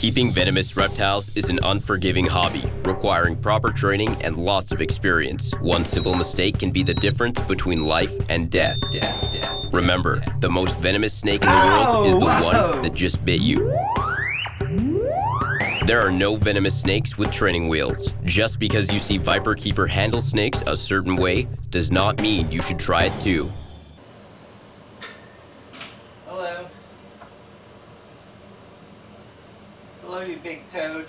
Keeping venomous reptiles is an unforgiving hobby, requiring proper training and lots of experience. One simple mistake can be the difference between life and death. Remember, the most venomous snake in the world is the one that just bit you. There are no venomous snakes with training wheels. Just because you see viperkeeper handle snakes a certain way does not mean you should try it too. Hello. Hello, you big toad.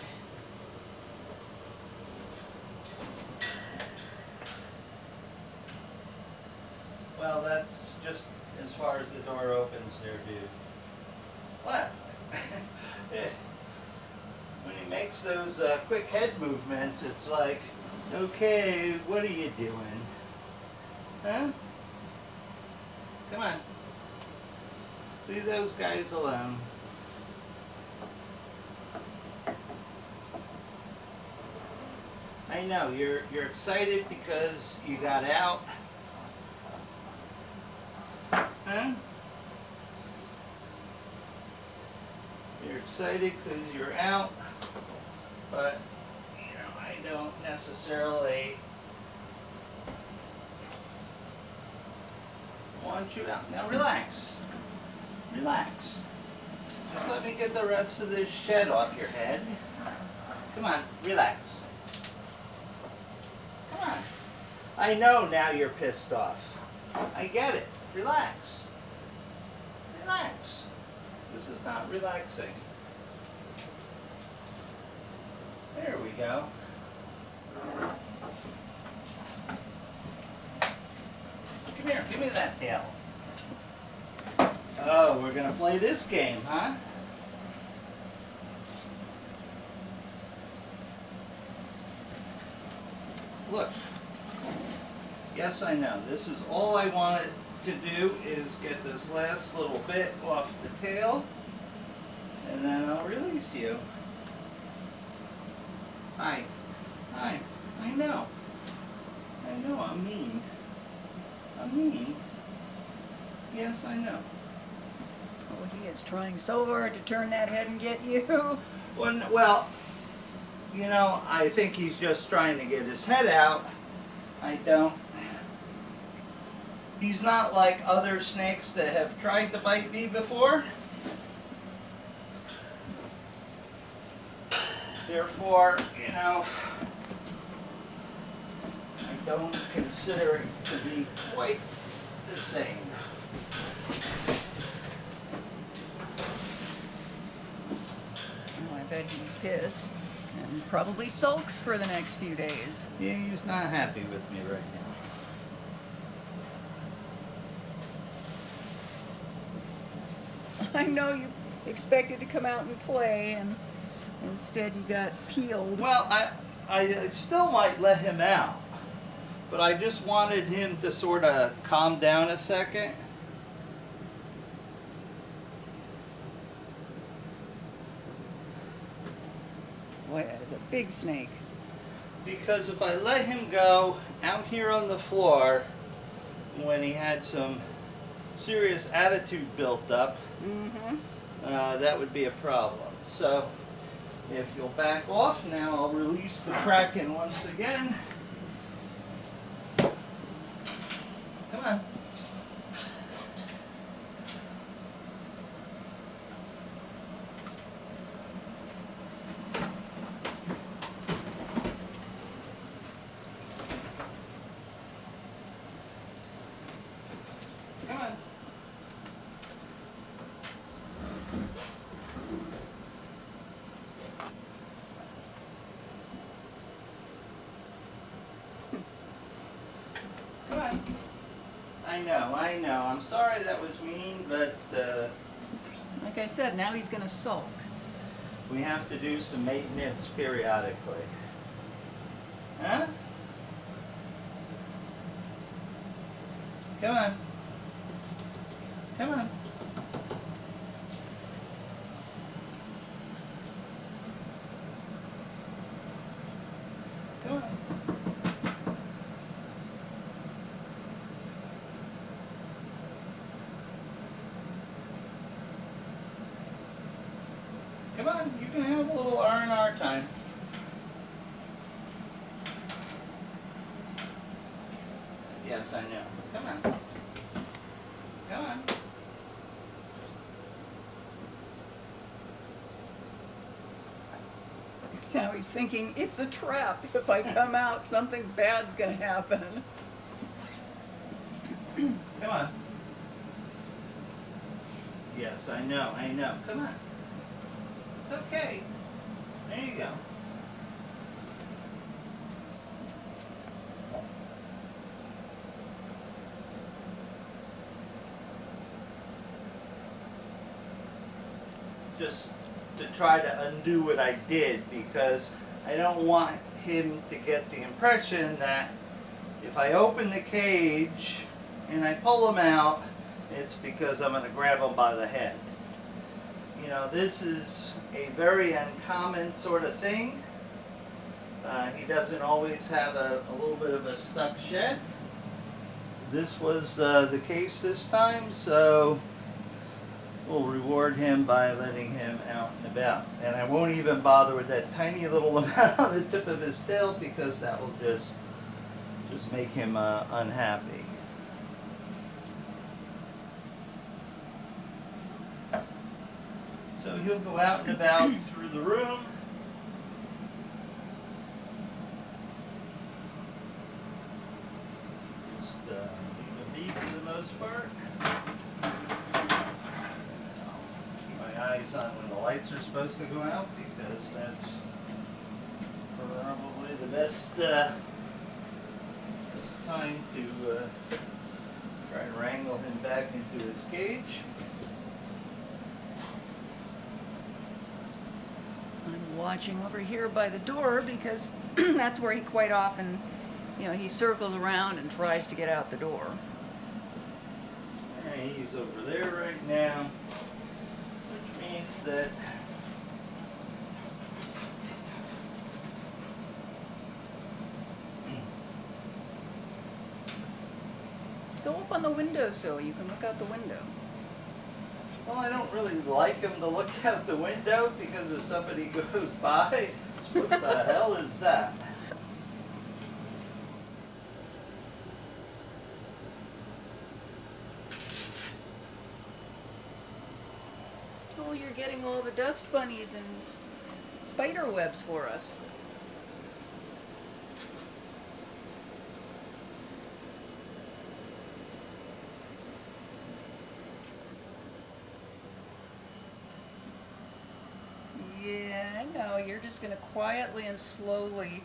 Well, that's just as far as the door opens there, dude. What? When he makes those quick head movements, it's like, okay, what are you doing? Huh? Come on. Leave those guys alone. I know, you're excited because you got out. Huh? You're excited because you're out, but you know, I don't necessarily want you out. Now relax. Relax. Just let me get the rest of this shed off your head. Come on, relax. Come on. I know now you're pissed off. I get it. Relax. Relax. This is not relaxing. There we go. Come here, give me that tail. Oh, we're gonna play this game, huh? Look. Yes, I know. This is all I wanted to do is get this last little bit off the tail, and then I'll release you. Hi. Hi. I know. I know I'm mean. I'm mean. Yes, I know. Oh, he is trying so hard to turn that head and get you. Well, you know, I think he's just trying to get his head out. I don't. He's not like other snakes that have tried to bite me before. Therefore, you know, I don't consider it to be quite the same. Oh, I bet he's pissed. And probably sulks for the next few days. Yeah, he's not happy with me right now. I know you expected to come out and play, and instead you got peeled. Well, I still might let him out, but I just wanted him to sort of calm down a second. Boy, that is a big snake. Because if I let him go out here on the floor, when he had some serious attitude built up, that would be a problem. So, if you'll back off now, I'll release the Kraken once again. Come on. Come on. Come on. I know. I'm sorry that was mean, but Like I said, now he's gonna sulk. we have to do some maintenance periodically. Huh? Come on. Come on. Come on. Come on, you can have a little R&R time. Yes, I know. Come on. Come on. Now he's thinking, it's a trap. If I come out, something bad's going to happen. Come on. Yes, I know, I know. Come on. It's okay. There you go. Just to try to undo what I did, because I don't want him to get the impression that if I open the cage and I pull him out, it's because I'm going to grab him by the head. You know, this is a very uncommon sort of thing. He doesn't always have a little bit of a stuck shed. This was the case this time, so we'll reward him by letting him out and about. And I won't even bother with that tiny little amount on the tip of his tail, because that will just make him unhappy. So he'll go out and about through the room. Just leave him be for the most part. Keep my eyes on when the lights are supposed to go out, because that's probably the best time to try and wrangle him back into his cage. I'm watching over here by the door because that's where he quite often, he circles around and tries to get out the door. Alright, he's over there right now, which means that Go up on the windowsill. You can look out the window. well, I don't really like him to look out the window, because if somebody goes by, it's, what the hell is that? Oh, you're getting all the dust bunnies and spider webs for us. Yeah, I know. You're just going to quietly and slowly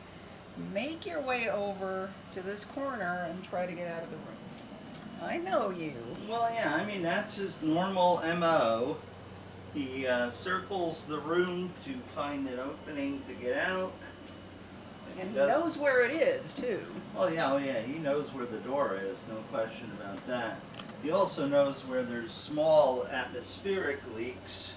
make your way over to this corner and try to get out of the room. I know you. Well, yeah, I mean, that's his normal MO. He circles the room to find an opening to get out. And he knows where it is, too. Well, yeah, oh yeah, he knows where the door is, no question about that. He also knows where there's small atmospheric leaks.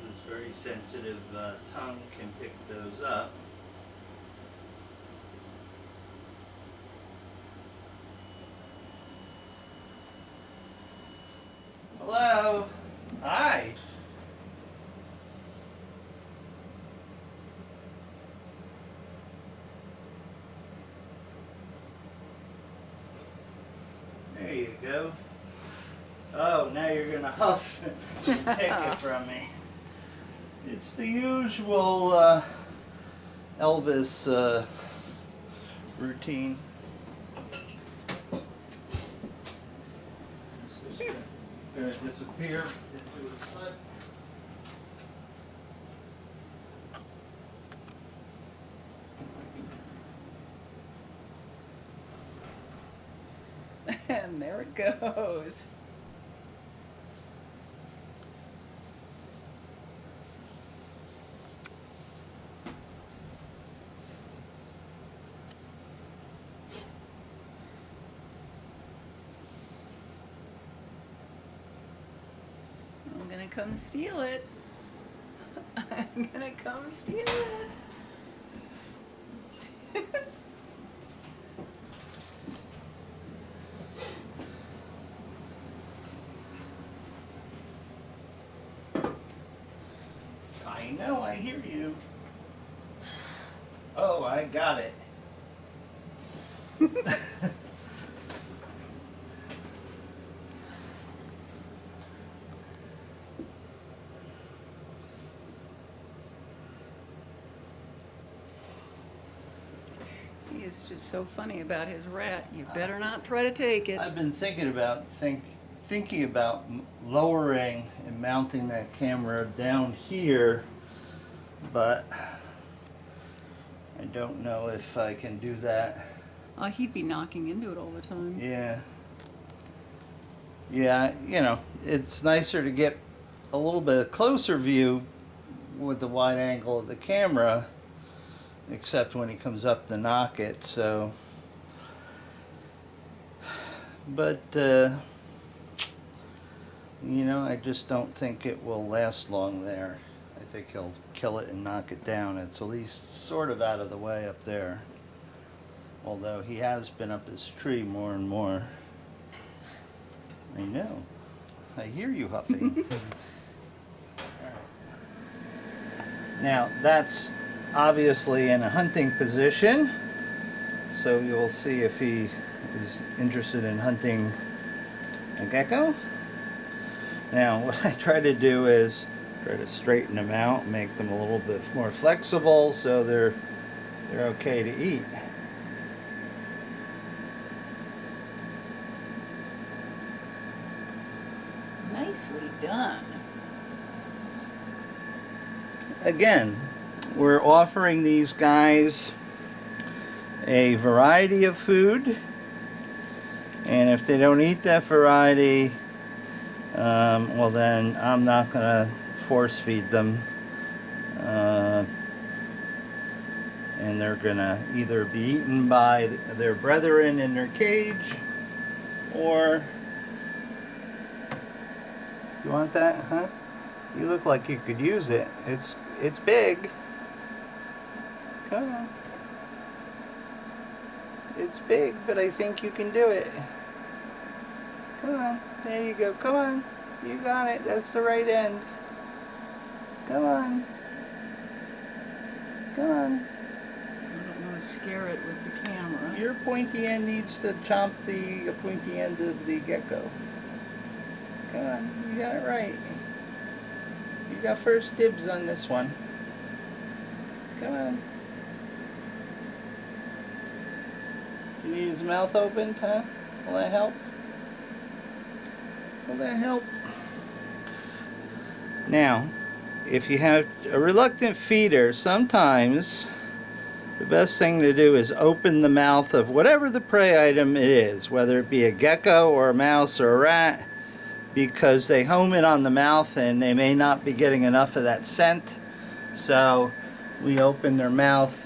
His very sensitive tongue can pick those up. Hello. Hi. There you go. Oh, now you're gonna huff and take it from me. It's the usual Elvis routine. Going to disappear into his foot. And there it goes. I'm gonna come steal it. I'm gonna come steal it. hear you. Oh, I got it. He is just so funny about his rat. You better not try to take it. I've been thinking about lowering and mounting that camera down here, but I don't know if I can do that. He'd be knocking into it all the time. Yeah. Yeah, you know, it's nicer to get a little bit closer view with the wide angle of the camera, except when he comes up to knock it, so. But, you know, I just don't think it will last long there. I think he'll kill it and knock it down. It's at least sort of out of the way up there. Although he has been up his tree more and more. I know. I hear you, Huffy. Now, that's obviously in a hunting position. So you'll see if he is interested in hunting a gecko. Now, what I try to do is try to straighten them out, make them a little bit more flexible so they're okay to eat. Nicely done. Again, we're offering these guys a variety of food, and if they don't eat that variety, well then I'm not gonna force feed them, and they're gonna either be eaten by their brethren in their cage, or you want that, huh? You look like you could use it. It's big. Come on. It's big, but I think you can do it. Come on. There you go. Come on. You got it. That's the right end. Come on. Come on. I don't want to scare it with the camera. Your pointy end needs to chomp the pointy end of the gecko. Come on. You got it right. You got first dibs on this one. Come on. You need his mouth opened, huh? Will that help? Will that help? Now, if you have a reluctant feeder, sometimes the best thing to do is open the mouth of whatever the prey item it is, whether it be a gecko or a mouse or a rat, because they home in on the mouth and they may not be getting enough of that scent. So we open their mouth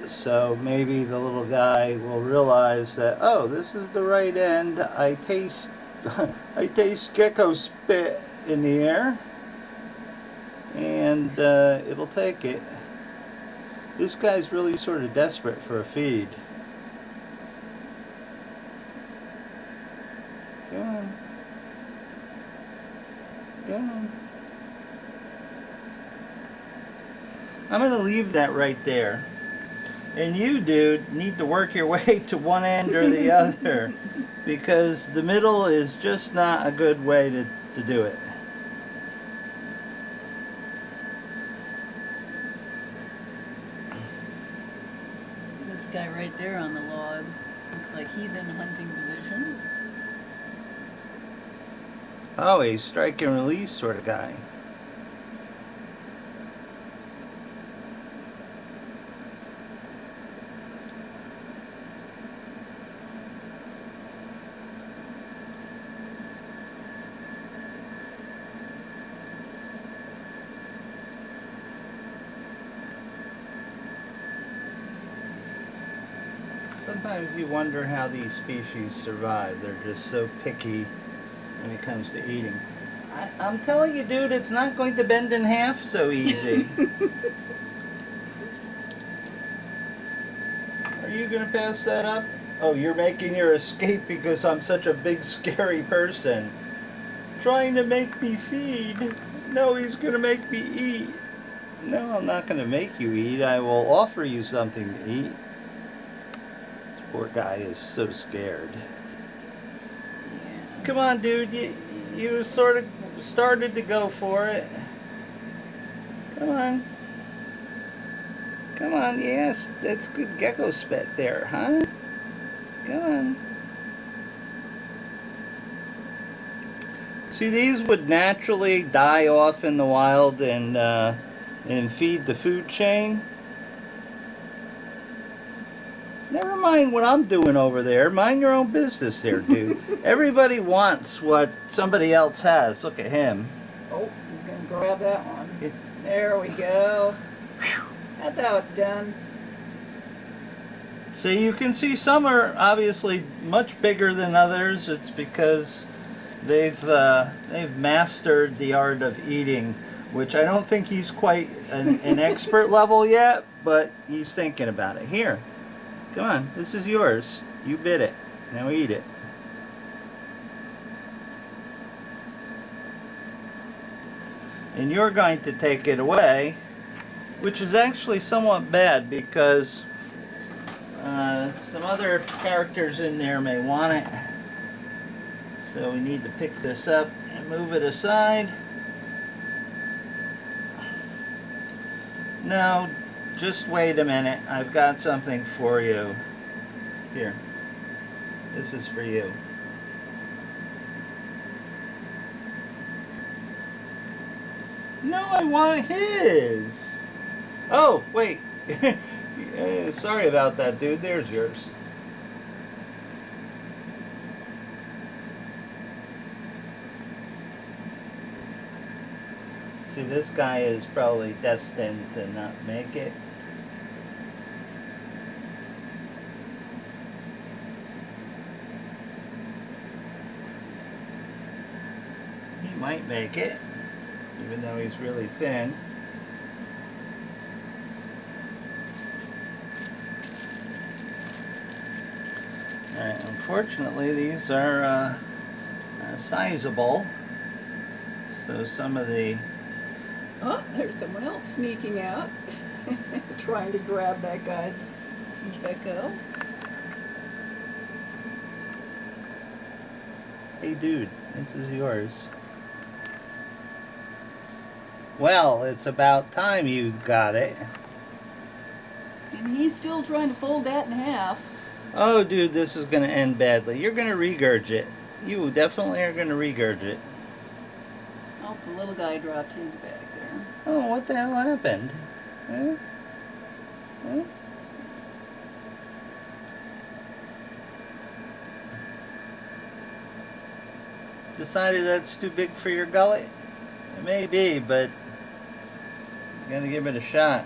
so maybe the little guy will realize that, oh, this is the right end. I taste I taste gecko spit in the air, and it'll take it. This guy's really sort of desperate for a feed. Come on. Come on. I'm going to leave that right there. And you, dude, need to work your way to one end or the other, because the middle is just not a good way to do it. This guy right there on the log looks like he's in hunting position. Oh, he's strike and release sort of guy. Sometimes you wonder how these species survive. They're just so picky when it comes to eating. I'm telling you, dude, it's not going to bend in half so easy. Are you going to pass that up? Oh, you're making your escape because I'm such a big, scary person. Trying to make me feed. No, he's going to make me eat. No, I'm not going to make you eat. I will offer you something to eat. This poor guy is so scared. Yeah. Come on, dude. You sort of started to go for it. Come on. Come on, yes. That's good gecko spit there, huh? Come on. See, these would naturally die off in the wild and feed the food chain. Never mind what I'm doing over there. Mind your own business there, dude. Everybody wants what somebody else has. Look at him. Oh, he's going to grab that one. There we go. That's how it's done. So you can see some are obviously much bigger than others. It's because they've mastered the art of eating, which I don't think he's quite an expert level yet, but he's thinking about it. Here, come on, this is yours. You bit it. Now eat it. And you're going to take it away, which is actually somewhat bad because some other characters in there may want it. So we need to pick this up and move it aside. No, just wait a minute. I've got something for you. Here. This is for you. No, I want his. Oh, wait. Sorry about that, dude. There's yours. See, this guy is probably destined to not make it. He might make it, even though he's really thin. Alright, unfortunately these are sizable, so some of the... Oh, there's someone else sneaking out, trying to grab that guy's gecko. Hey dude, this is yours. Well, it's about time you got it. And he's still trying to fold that in half. Oh dude, this is going to end badly. You're going to regurgitate. You definitely are going to regurgitate. Oh, the little guy dropped his back there. Oh, what the hell happened? Huh? Huh? Decided that's too big for your gullet? It may be, but you gotta give it a shot.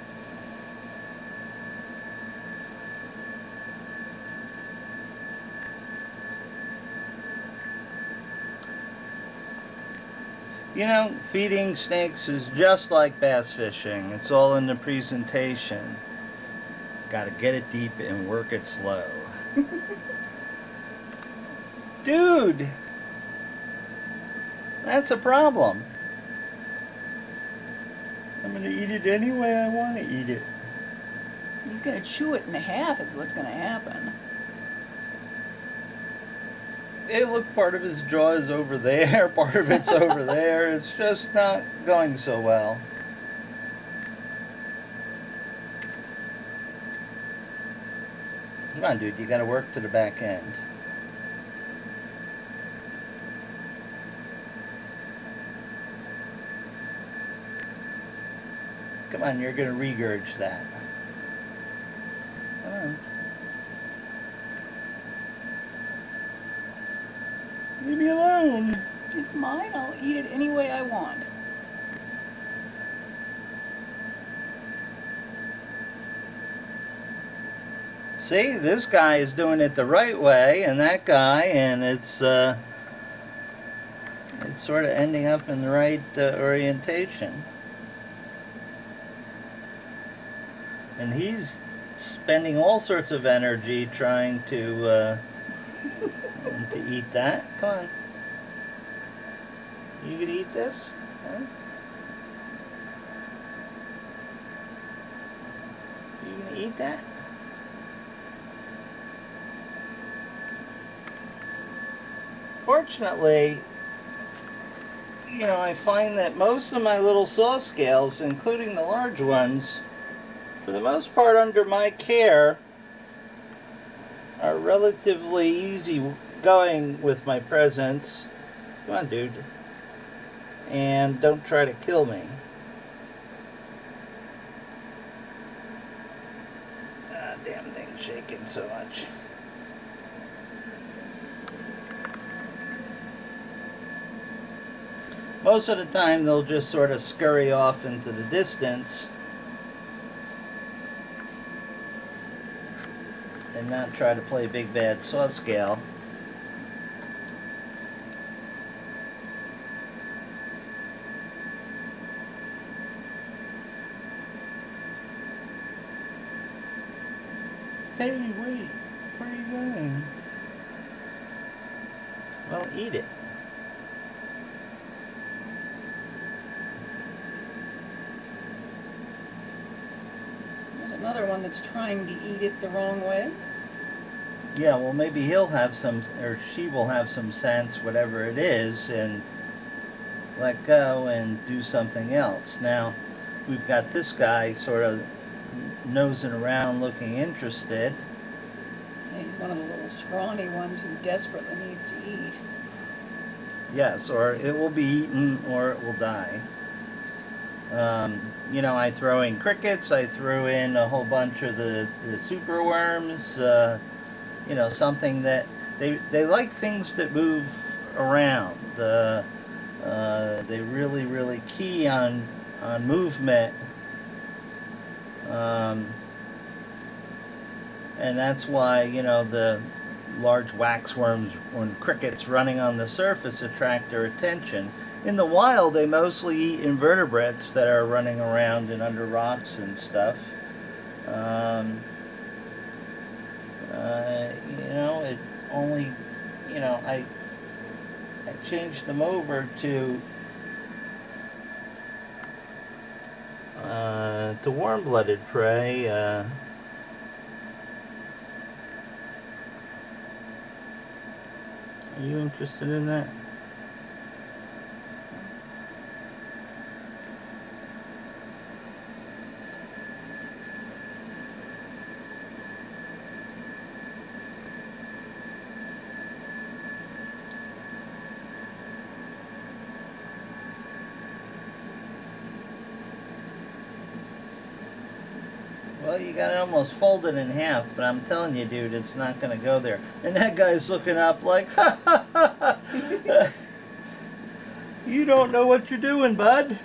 You know, feeding snakes is just like bass fishing. It's all in the presentation. Gotta get it deep and work it slow. Dude! That's a problem. I'm gonna eat it any way I want to eat it. He's going to chew it in half is what's going to happen. Hey, look, part of his jaw is over there, part of it's over there. It's just not going so well. Come on, dude, you gotta work to the back end. Come on, you're gonna regurge that. Come on. Leave me alone. It's mine. I'll eat it any way I want. See, this guy is doing it the right way, and that guy, and it's sort of ending up in the right orientation. And he's spending all sorts of energy trying to eat that. Come on. You gonna eat this? Huh? You gonna eat that? Fortunately, you know, I find that most of my little saw scales, including the large ones, for the most part under my care, are relatively easy going with my presence. Come on, dude. And don't try to kill me. Ah, damn thing's shaking so much. Most of the time they'll just sort of scurry off into the distance and not try to play big bad saw scale. Hey, wait, where are you going? Well, eat it. There's another one that's trying to eat it the wrong way. Yeah, well, maybe he'll have some, or she will have some sense, whatever it is, and let go and do something else. Now, we've got this guy sort of nosing around looking interested. Yeah, he's one of the little scrawny ones who desperately needs to eat. Yes, or it will be eaten or it will die. You know, I throw in crickets, I threw in a whole bunch of the super worms, you know, something that they like things that move around. They really key on movement. And that's why, you know, the large waxworms and crickets running on the surface attract their attention. In the wild, they mostly eat invertebrates that are running around and under rocks and stuff. You know, it only, you know, I changed them over to warm-blooded prey. Are you interested in that? Well, you got it almost folded in half, but I'm telling you, dude, it's not going to go there. And that guy's looking up like, ha ha ha ha. You don't know what you're doing, bud.